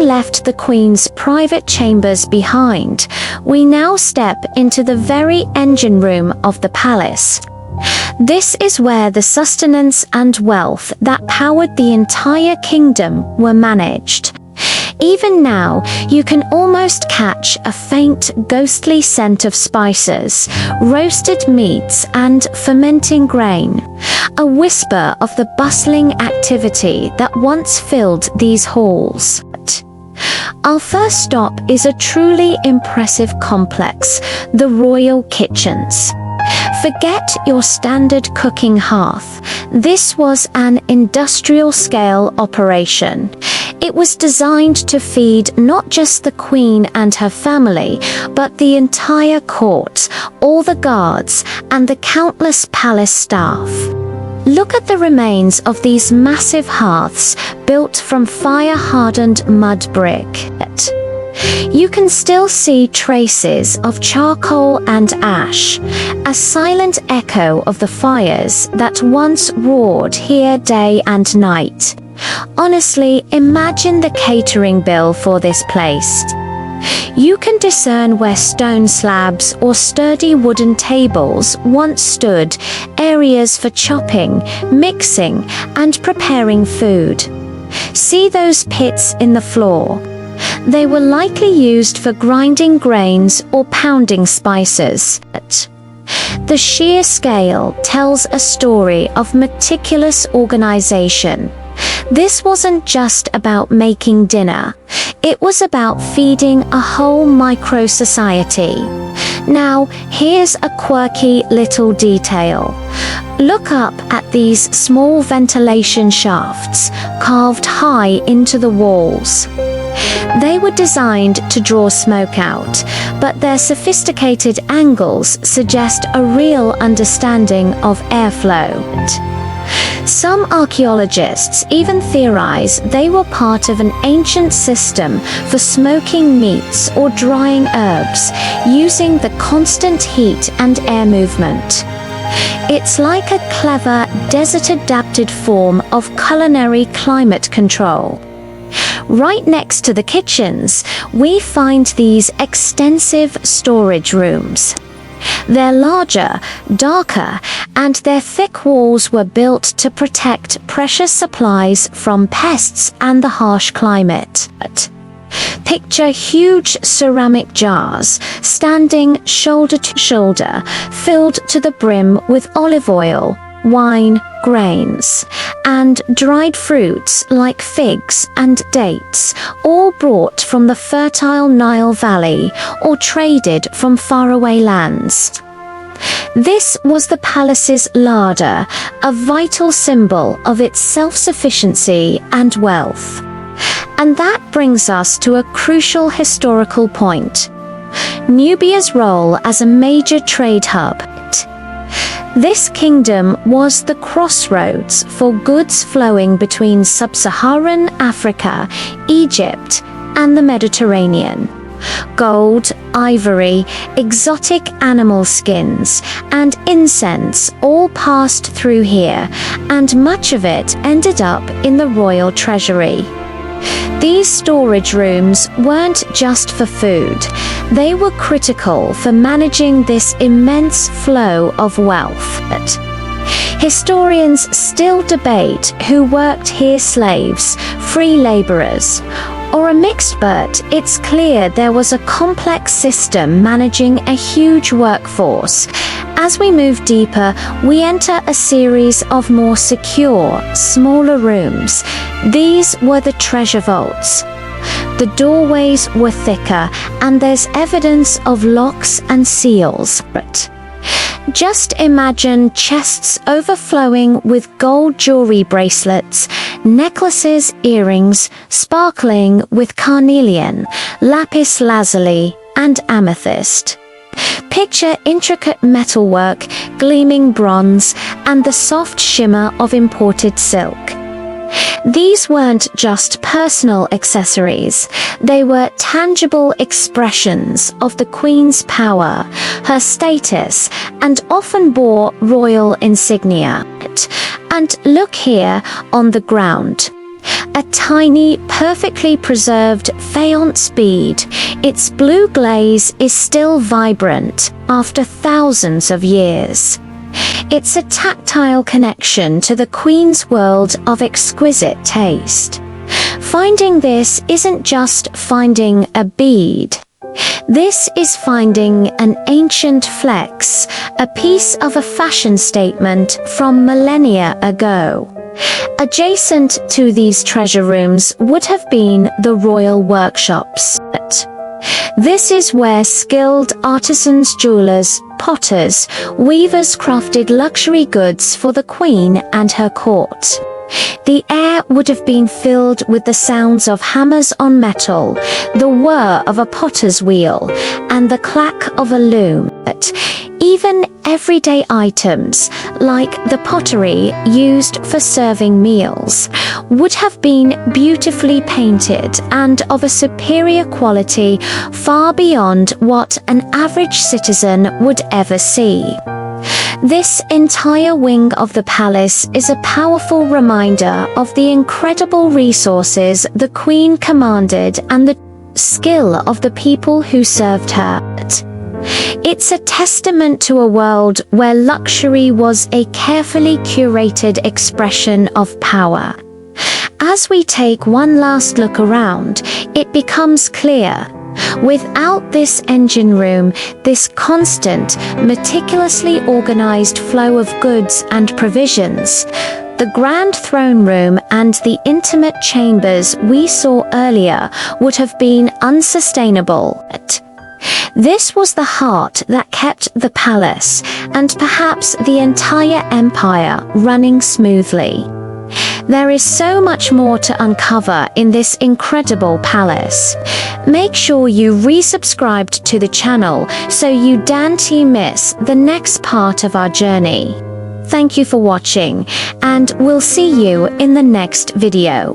left the queen's private chambers behind, we now step into the very engine room of the palace. This is where the sustenance and wealth that powered the entire kingdom were managed. Even now, you can almost catch a faint, ghostly scent of spices, roasted meats, and fermenting grain, a whisper of the bustling activity that once filled these halls. Our first stop is a truly impressive complex, the royal kitchens. Forget your standard cooking hearth. This was an industrial-scale operation. It was designed to feed not just the queen and her family, but the entire court, all the guards, and the countless palace staff. Look at the remains of these massive hearths built from fire-hardened mud brick. You can still see traces of charcoal and ash, a silent echo of the fires that once roared here day and night. Honestly, imagine the catering bill for this place. You can discern where stone slabs or sturdy wooden tables once stood, areas for chopping, mixing, and preparing food. See those pits in the floor? They were likely used for grinding grains or pounding spices. The sheer scale tells a story of meticulous organization. This wasn't just about making dinner. It was about feeding a whole micro-society. Now, here's a quirky little detail. Look up at these small ventilation shafts carved high into the walls. They were designed to draw smoke out, but their sophisticated angles suggest a real understanding of airflow. Some archaeologists even theorize they were part of an ancient system for smoking meats or drying herbs, using the constant heat and air movement. It's like a clever, desert-adapted form of culinary climate control. Right next to the kitchens, we find these extensive storage rooms. They're larger, darker, and their thick walls were built to protect precious supplies from pests and the harsh climate. Picture huge ceramic jars standing shoulder to shoulder, filled to the brim with olive oil, wine, grains, and dried fruits like figs and dates, all brought from the fertile Nile Valley or traded from faraway lands. This was the palace's larder, a vital symbol of its self-sufficiency and wealth. And that brings us to a crucial historical point: Nubia's role as a major trade hub. This kingdom was the crossroads for goods flowing between sub-Saharan Africa, Egypt, and the Mediterranean. Gold, ivory, exotic animal skins, and incense all passed through here, and much of it ended up in the royal treasury. These storage rooms weren't just for food. They were critical for managing this immense flow of wealth. Historians still debate who worked here: slaves, free laborers, or a mixed, but it's clear there was a complex system managing a huge workforce. As we move deeper, we enter a series of more secure, smaller rooms. These were the treasure vaults. The doorways were thicker, and there's evidence of locks and seals. Just imagine chests overflowing with gold jewelry, bracelets, necklaces, earrings, sparkling with carnelian, lapis lazuli, and amethyst. Picture intricate metalwork, gleaming bronze, and the soft shimmer of imported silk. These weren't just personal accessories. They were tangible expressions of the queen's power, her status, and often bore royal insignia. And look here on the ground. A tiny, perfectly preserved faience bead, its blue glaze is still vibrant after thousands of years. It's a tactile connection to the Queen's world of exquisite taste. Finding this isn't just finding a bead. This is finding an ancient flex, a piece of a fashion statement from millennia ago. Adjacent to these treasure rooms would have been the royal workshops. This is where skilled artisans, jewelers, potters, weavers crafted luxury goods for the Queen and her court. The air would have been filled with the sounds of hammers on metal, the whir of a potter's wheel, and the clack of a loom. But even everyday items, like the pottery used for serving meals, would have been beautifully painted and of a superior quality far beyond what an average citizen would ever see. This entire wing of the palace is a powerful reminder of the incredible resources the Queen commanded and the skill of the people who served her. It's a testament to a world where luxury was a carefully curated expression of power. As we take one last look around, it becomes clear. Without this engine room, this constant, meticulously organized flow of goods and provisions, the grand throne room and the intimate chambers we saw earlier would have been unsustainable. This was the heart that kept the palace, and perhaps the entire empire, running smoothly. There is so much more to uncover in this incredible palace. Make sure you resubscribed to the channel so you don't miss the next part of our journey. Thank you for watching, and we'll see you in the next video.